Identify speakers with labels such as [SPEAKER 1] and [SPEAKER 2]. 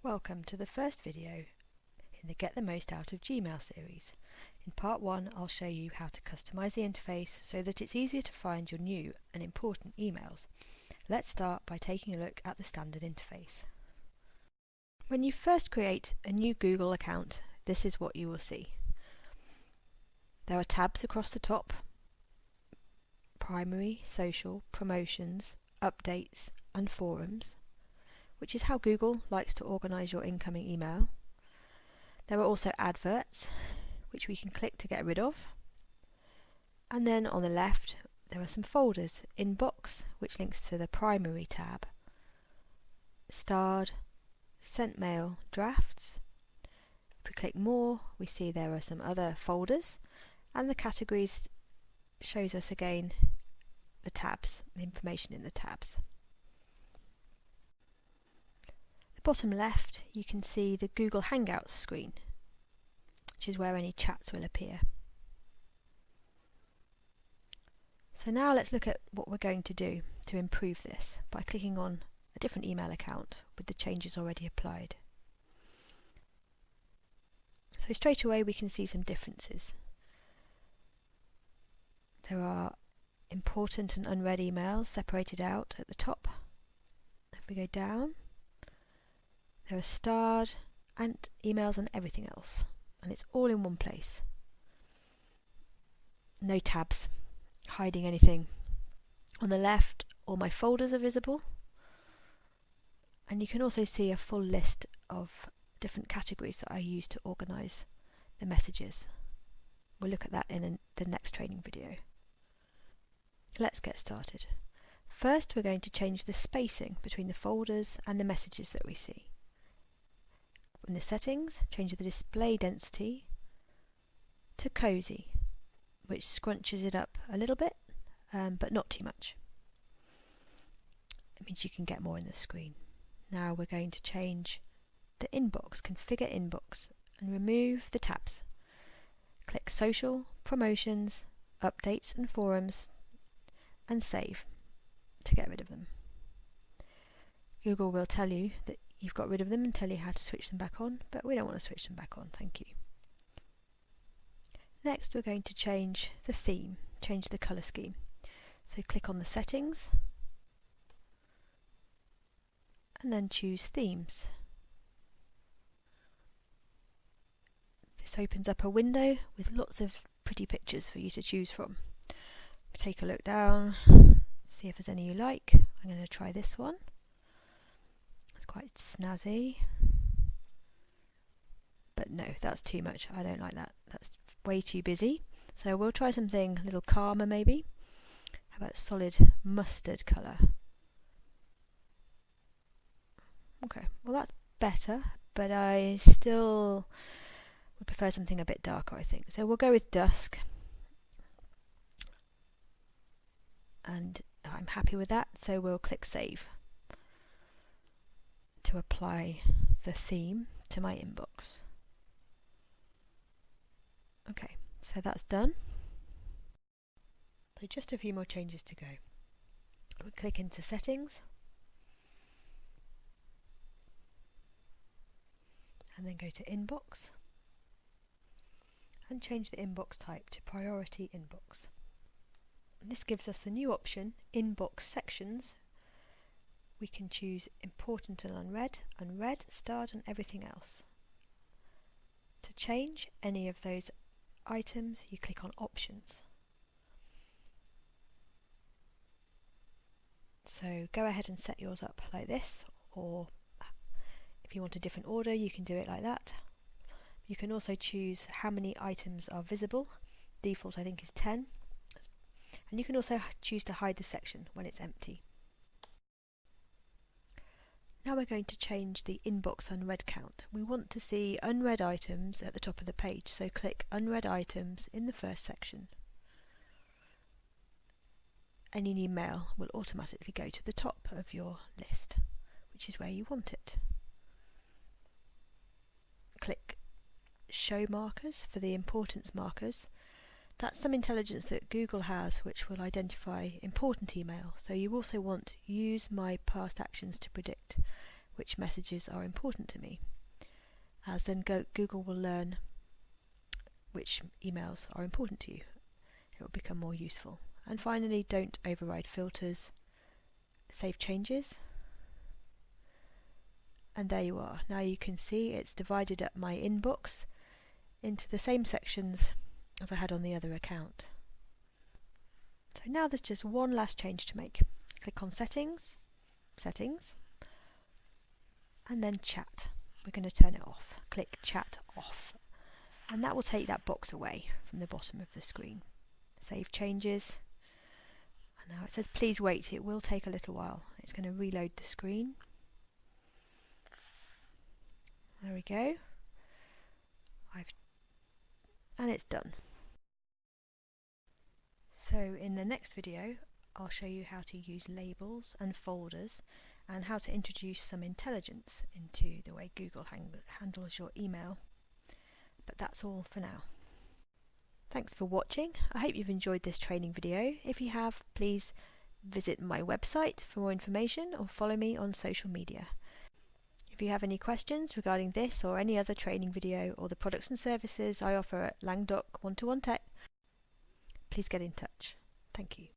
[SPEAKER 1] Welcome to the first video in the Get the Most Out of Gmail series. In part 1 I'll show you how to customize the interface so that it's easier to find your new and important emails. Let's start by taking a look at the standard interface. When you first create a new Google account, this is what you will see. There are tabs across the top: primary, social, promotions, updates and forums, which is how Google likes to organise your incoming email. There are also adverts, which we can click to get rid of. And then on the left there are some folders: Inbox, which links to the primary tab, Starred, Sent Mail, Drafts. If we click more, we see there are some other folders, and the categories shows us again the tabs, the information in the tabs. Bottom left you can see the Google Hangouts screen, which is where any chats will appear. So now let's look at what we're going to do to improve this by clicking on a different email account with the changes already applied. So straight away we can see some differences. There are important and unread emails separated out at the top. If we go down, there are starred and emails and everything else, and it's all in one place. No tabs hiding anything. On the left, all my folders are visible, and you can also see a full list of different categories that I use to organise the messages. We'll look at that in the next training video. Let's get started. First, we're going to change the spacing between the folders and the messages that we see. In the settings, change the display density to cozy, which scrunches it up a little bit, but not too much. It means you can get more in the screen. Now we're going to change the inbox, configure inbox, and remove the tabs. Click social, promotions, updates and forums, and save to get rid of them. Google will tell you that you've got rid of them and tell you how to switch them back on, but we don't want to switch them back on, thank you. Next we're going to change the theme, change the colour scheme. So click on the settings and then choose themes. This opens up a window with lots of pretty pictures for you to choose from. Take a look down, see if there's any you like. I'm going to try this one. It's quite snazzy, but no, that's too much. I don't like that. That's way too busy. So we'll try something a little calmer maybe. How about solid mustard colour? Okay, well that's better, but I still would prefer something a bit darker, I think. So we'll go with dusk, and I'm happy with that, so we'll click save to apply the theme to my inbox. Okay, so that's done. So just a few more changes to go. We'll click into settings and then go to inbox and change the inbox type to priority inbox. And this gives us the new option, inbox sections. We can choose important and unread, unread, starred and everything else. To change any of those items, you click on options. So go ahead and set yours up like this, or if you want a different order you can do it like that. You can also choose how many items are visible. Default I think is 10, and you can also choose to hide the section when it's empty. Now we're going to change the inbox unread count. We want to see unread items at the top of the page, so click unread items in the first section. Any new mail will automatically go to the top of your list, which is where you want it. Click show markers for the importance markers. That's some intelligence that Google has which will identify important email. So you also want use my past actions to predict, which messages are important to me, as then Google will learn which emails are important to you. It will become more useful. And finally, don't override filters. Save changes. And there you are. Now you can see it's divided up my inbox into the same sections as I had on the other account. So now there's just one last change to make. Click on Settings, and then Chat. We're going to turn it off. Click Chat Off. And that will take that box away from the bottom of the screen. Save changes. And now it says please wait. It will take a little while. It's going to reload the screen. There we go. And it's done. So in the next video I'll show you how to use labels and folders and how to introduce some intelligence into the way Google handles your email. But that's all for now. Thanks for watching. I hope you've enjoyed this training video. If you have, please visit my website for more information or follow me on social media. If you have any questions regarding this or any other training video or the products and services I offer at Langdoc One-to-One Tech, please get in touch. Thank you.